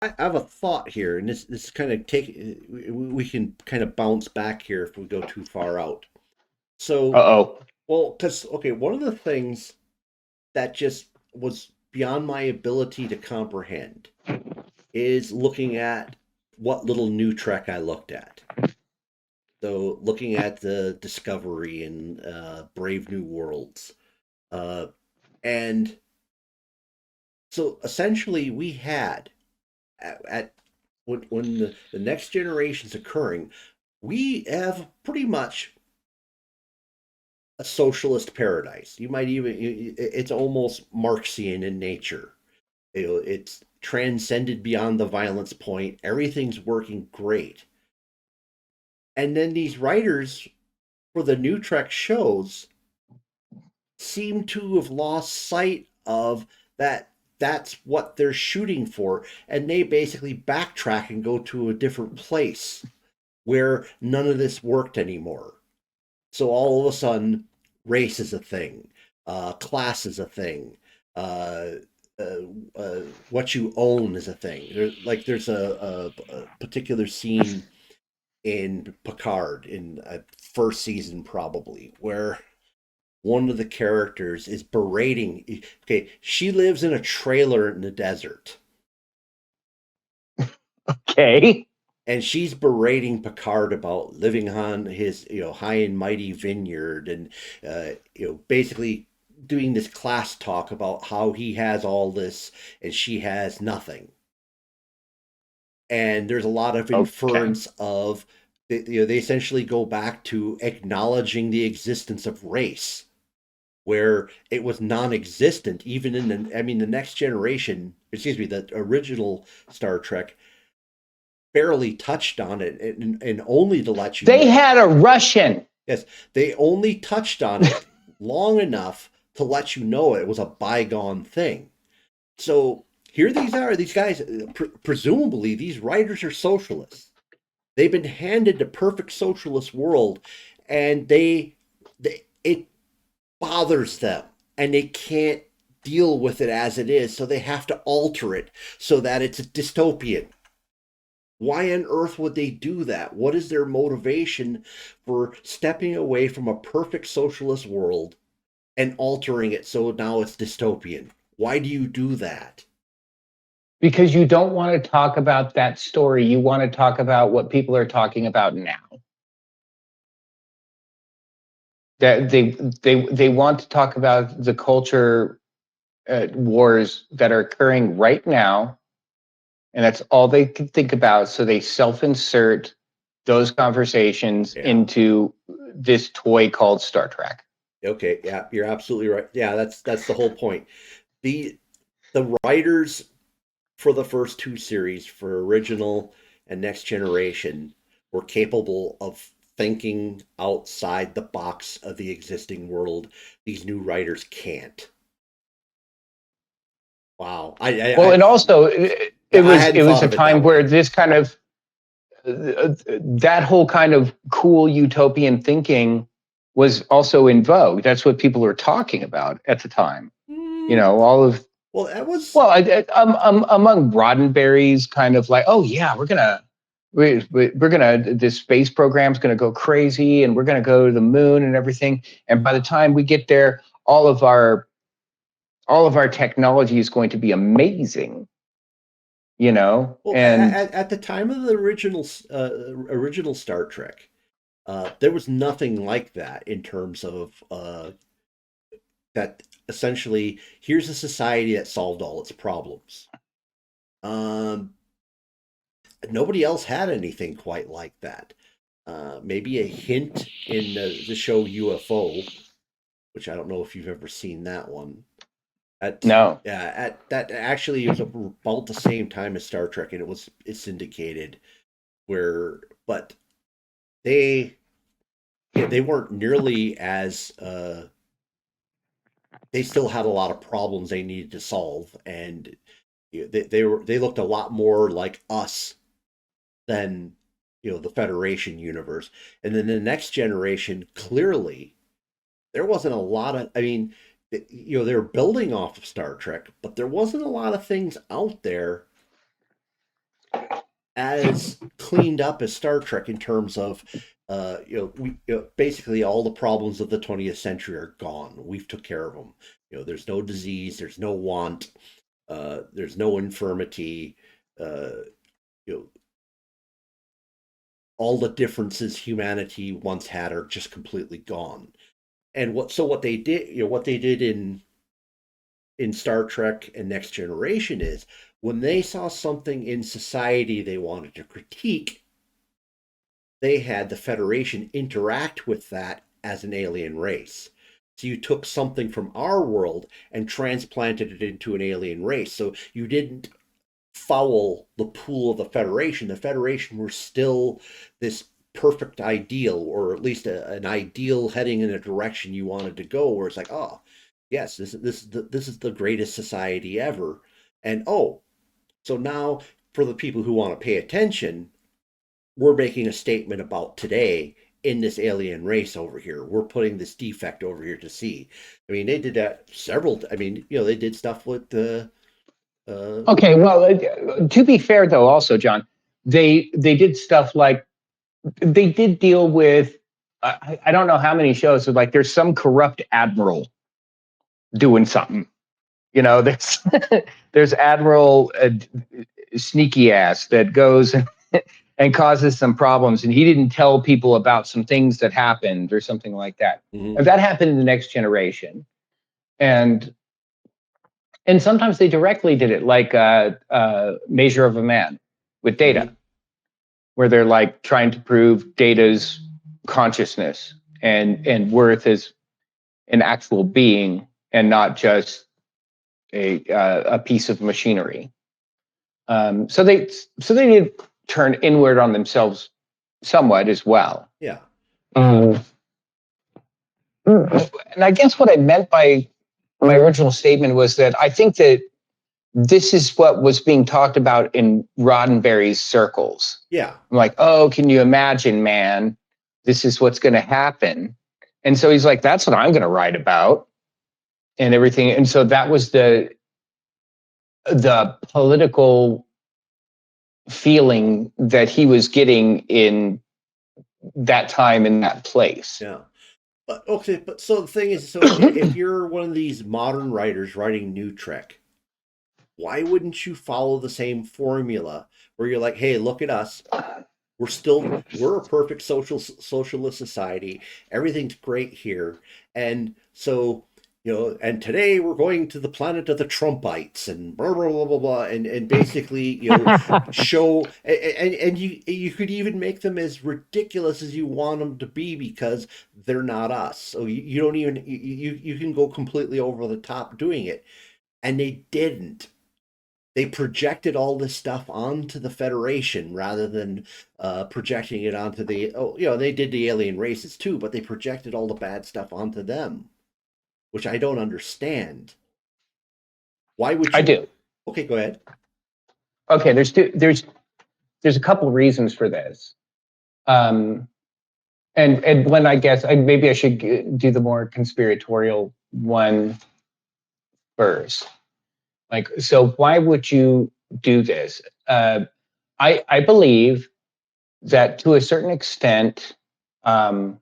I have a thought here, and this kind of we can kind of bounce back here if we go too far out. So, Uh-oh. well, because okay, one of the things that just was beyond my ability to comprehend is looking at what little new Trek I looked at. So, looking at the Discovery and Brave New Worlds, uh, and so essentially we had at when the next generation's occurring, we have pretty much a socialist paradise. You might even it's almost Marxian in nature. It's transcended beyond the violence point. Everything's working great. And then these writers for the new Trek shows seem to have lost sight of that that's what they're shooting for, and they basically backtrack and go to a different place where none of this worked anymore. So all of a sudden, race is a thing, class is a thing, uh, uh, what you own is a thing. There's a particular scene in Picard in first season probably where one of the characters is berating. Okay, she lives in a trailer in the desert, Okay. and she's berating Picard about living on his, high and mighty vineyard, and basically doing this class talk about how he has all this and she has nothing. And there's a lot of Okay. inference of, they essentially go back to acknowledging the existence of race where it was non-existent even in the next generation, excuse me, the original Star Trek barely touched on it, and only to let you They know. had a Russian. Yes, they only touched on it long enough to let you know it was a bygone thing. So here these guys, presumably these writers are socialists. They've been handed the perfect socialist world, and they it bothers them, and they can't deal with it as it is, so they have to alter it so that it's a dystopian. Why on earth would they do that? What is their motivation for stepping away from a perfect socialist world and altering it so now it's dystopian? Why do you do that? Because you don't want to talk about that story. You want to talk about what people are talking about now. That they want to talk about the culture wars that are occurring right now, and that's all they can think about. So they self-insert those conversations Yeah. into this toy called Star Trek. Okay. Yeah, you're absolutely right. Yeah, that's the whole point. The the writers for the first two series, for original and next generation, were capable of thinking outside the box of the existing world. These new writers can't. Wow. Well, and also it I was hadn't it was thought a of it time that where way. this kind of that whole kind of cool utopian thinking was also in vogue. That's what people were talking about at the time. You Mm, know, all of well, that was well, among Roddenberry's kind of like, oh yeah, we're gonna this space program's gonna go crazy, and we're gonna go to the moon and everything. And by the time we get there, all of our technology is going to be amazing. You know, well and at the time of the original Star Trek. There was nothing like that in terms of that. Essentially, here's a society that solved all its problems. Um, Nobody else had anything quite like that. Maybe a hint in the show UFO, which I don't know if you've ever seen that one. At no. Yeah, at that actually it was about the same time as Star Trek, and it's syndicated. Where, but they they weren't nearly as they still had a lot of problems they needed to solve, and they looked a lot more like us than the Federation universe. And then the next generation, clearly there wasn't a lot of. I mean, they're building off of Star Trek, but there wasn't a lot of things out there as cleaned up as Star Trek in terms of, basically all the problems of the 20th century are gone. We've took care of them. There's no disease, there's no want, there's no infirmity. Uh, you know, all the differences humanity once had are just completely gone. And what they did, what they did in Star Trek and Next Generation is when they saw something in society they wanted to critique, they had the Federation interact with that as an alien race. So you took something from our world and transplanted it into an alien race. So you didn't foul the pool of the Federation. The Federation were still this perfect ideal, or at least an ideal heading in a direction you wanted to go, where it's like, oh, yes, this is the greatest society ever. And oh, so now for the people who want to pay attention, we're making a statement about today in this alien race over here. We're putting this defect over here to see. I mean, they did that several. I mean, they did stuff with the. Okay, well, to be fair though, also John, they did stuff like they did deal with. I don't know how many shows. So like, there's some corrupt admiral doing something. There's there's Admiral Sneaky Ass that goes and causes some problems, and he didn't tell people about some things that happened or something like that. Mhm. And that happened in the Next Generation, and sometimes they directly did it, like Measure of a Man with Data, Mhm. where they're like trying to prove Data's consciousness and worth as an actual being and not just a piece of machinery. So they did turn inward on themselves somewhat as well. Yeah. And I guess what I meant by my original statement was that I think that this is what was being talked about in Roddenberry's circles. Yeah. I'm like, oh, can you imagine, man? This is what's going to happen. And so he's like, that's what I'm going to write about and everything. And so that was the political feeling that he was getting in that time in that place. Yeah. But okay, but so the thing is, so if you're one of these modern writers writing new Trek, why wouldn't you follow the same formula where you're like, hey, look at us. We're a perfect socialist society. Everything's great here. And so, and today we're going to the planet of the Trumpites and blah blah blah blah blah, and basically, show, and you could even make them as ridiculous as you want them to be because they're not us. So you don't even you can go completely over the top doing it. And they didn't. They projected all this stuff onto the Federation rather than projecting it onto the. Oh, they did the alien races too, but they projected all the bad stuff onto them, which I don't understand. Why would you? I do. Okay, go ahead. Okay, there's a couple of reasons for this. And when I guess maybe I should do the more conspiratorial one first. Like, so why would you do this? I believe that to a certain extent, the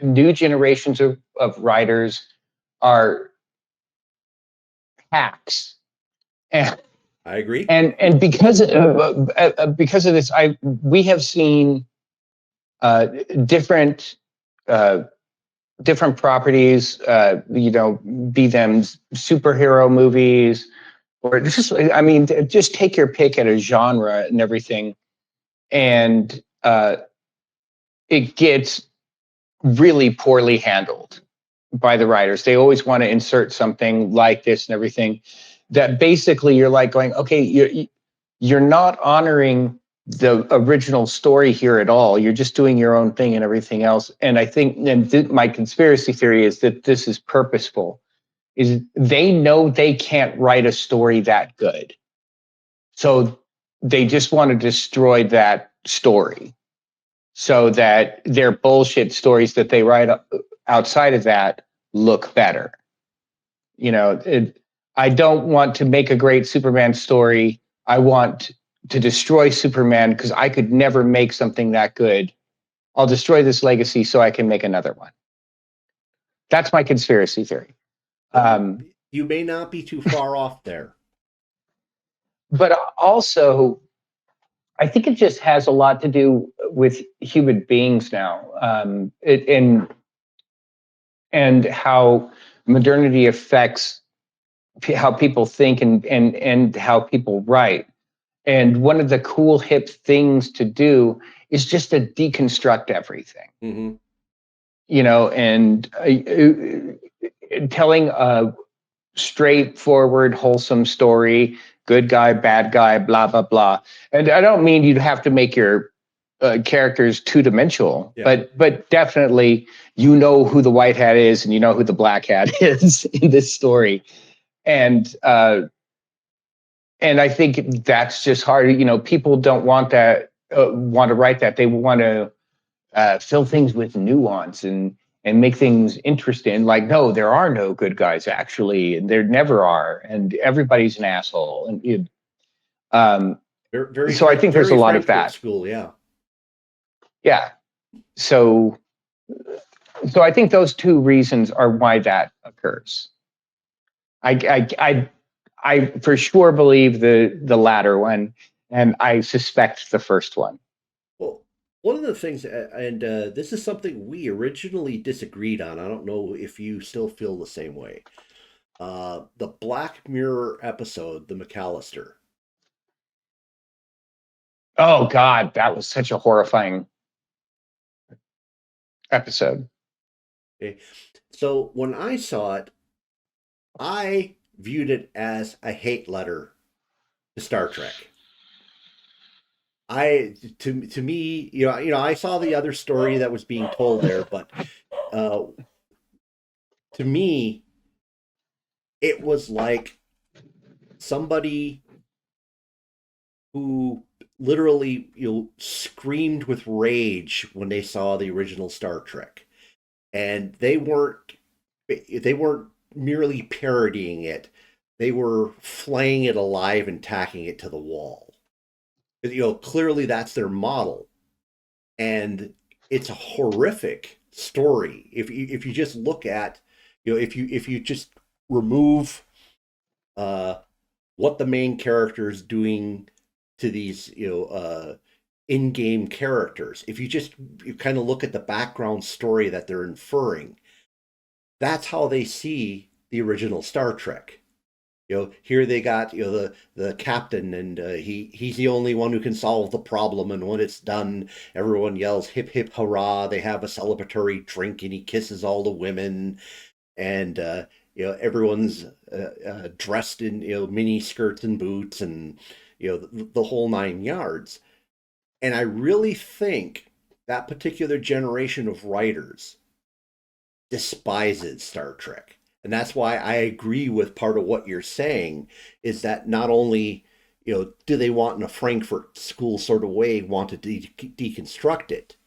new generations of writers are hacks, and I agree. and because of this, we have seen different different properties, be them superhero movies or just, I mean, just take your pick at a genre and everything. And it gets really poorly handled by the writers. They always want to insert something like this and everything that basically you're like going, okay, you're not honoring the original story here at all. You're just doing your own thing and everything else. And I think my conspiracy theory is that this is purposeful. Is they know they can't write a story that good. So they just want to destroy that story so that their bullshit stories that they write outside of that look better. I don't want to make a great Superman story. I want to destroy Superman because I could never make something that good. I'll destroy this legacy so I can make another one. That's my conspiracy theory. You may not be too far off there. But also, I think it just has a lot to do with human beings now, and how modernity affects how people think and how people write. And one of the cool hip things to do is just to deconstruct everything. Mm-hmm. You know, and telling a straightforward, wholesome story, good guy, bad guy, blah, blah, blah. And I don't mean you'd have to make your characters two-dimensional, Yeah. but definitely you know who the white hat is and you know who the black hat is in this story. And I think that's just hard. You know, people don't want that, want to write that. They want to fill things with nuance and make things interesting. Like, no, there are no good guys actually, and there never are, and everybody's an asshole. And Very, so I think there's a very lot of Frankfurt that. School, yeah. Yeah. So I think those two reasons are why that occurs. I for sure believe the latter one, and I suspect the first one. Well, one of the things, and this is something we originally disagreed on. I don't know if you still feel the same way. The Black Mirror episode, The McAllister. Oh God, that was such a horrifying episode. Okay. So when I saw it, I viewed it as a hate letter to Star Trek. To me, I saw the other story that was being told there, but uh, to me, it was like somebody who literally screamed with rage when they saw the original Star Trek, and they weren't merely parodying it; they were flaying it alive and tacking it to the wall. Clearly that's their model, and it's a horrific story. If you just look at, if you just remove uh, what the main character is doing to these in-game characters, if you kind of look at the background story that they're inferring, that's how they see the original Star Trek. Here they got the captain, and he's the only one who can solve the problem, and when it's done, everyone yells hip hip hurrah. They have a celebratory drink, and he kisses all the women, and everyone's dressed in mini skirts and boots, and the whole 9 yards. And I really think that particular generation of writers despises Star Trek. And that's why I agree with part of what you're saying, is that not only do they want, in a Frankfurt School sort of way, want to deconstruct it,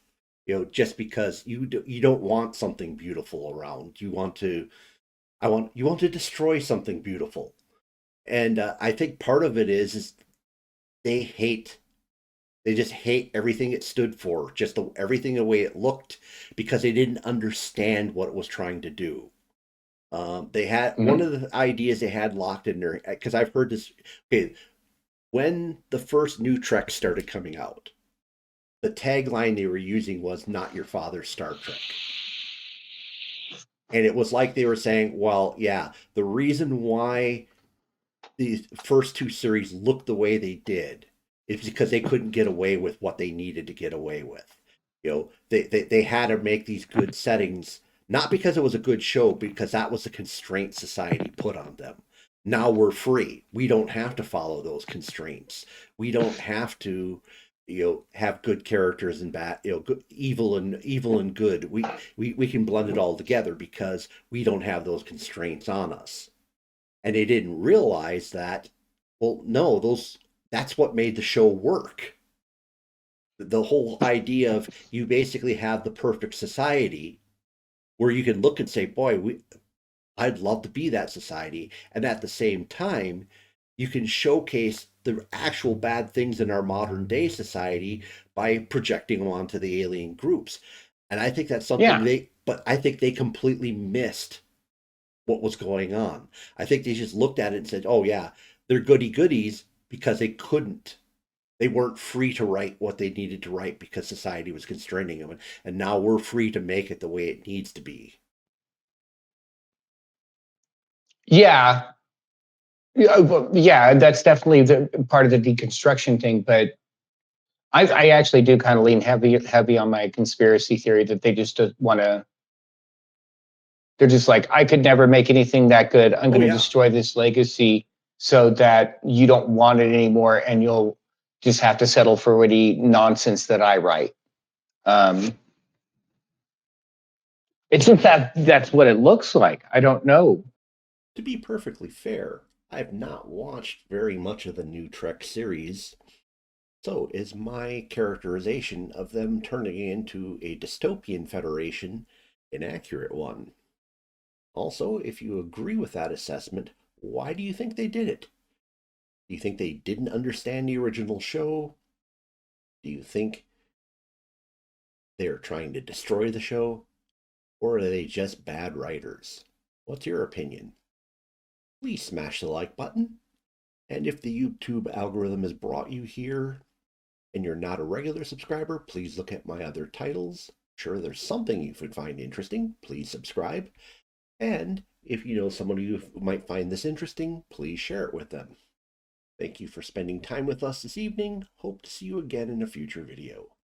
just because you don't want something beautiful around. You want to destroy something beautiful. And I think part of it is they just hate everything it stood for, just everything the way it looked, because they didn't understand what it was trying to do. They had one of the ideas they had locked in there, because I've heard this. Okay, when the first new Trek started coming out, the tagline they were using was "Not your father's Star Trek," and it was like they were saying, "Well, yeah, the reason why these first two series looked the way they did is because they couldn't get away with what they needed to get away with. They had to make these good settings, not because it was a good show, because that was the constraint society put on them. Now we're free. We don't have to follow those constraints. We don't have to have good characters and bad, good, evil and good. We can blend it all together because we don't have those constraints on us." And they didn't realize that, well, no, that's what made the show work. The whole idea of, you basically have the perfect society where you can look and say, boy, I'd love to be that society. And at the same time, you can showcase the actual bad things in our modern day society by projecting them onto the alien groups. And I think that's something Yeah. but I think they completely missed what was going on. I think they just looked at it and said, oh, yeah, they're goody goodies because they couldn't. They weren't free to write what they needed to write because society was constraining them. And now we're free to make it the way it needs to be. Yeah. Yeah, that's definitely the part of the deconstruction thing. But I actually do kind of lean heavy on my conspiracy theory that they just want to. They're just like, I could never make anything that good. I'm Oh, going to yeah. destroy this legacy so that you don't want it anymore, and you'll just have to settle for any nonsense that I write. Um, it's just that that's what it looks like. I don't know. To be perfectly fair, I've not watched very much of the new Trek series, so is my characterization of them turning into a dystopian federation an accurate one? Also, if you agree with that assessment, why do you think they did it? Do you think they didn't understand the original show? Do you think they're trying to destroy the show? Or are they just bad writers? What's your opinion? Please smash the like button. And if the YouTube algorithm has brought you here and you're not a regular subscriber, please look at my other titles. Sure, there's something you would find interesting. Please subscribe. And if you know someone who might find this interesting, please share it with them. Thank you for spending time with us this evening. Hope to see you again in a future video.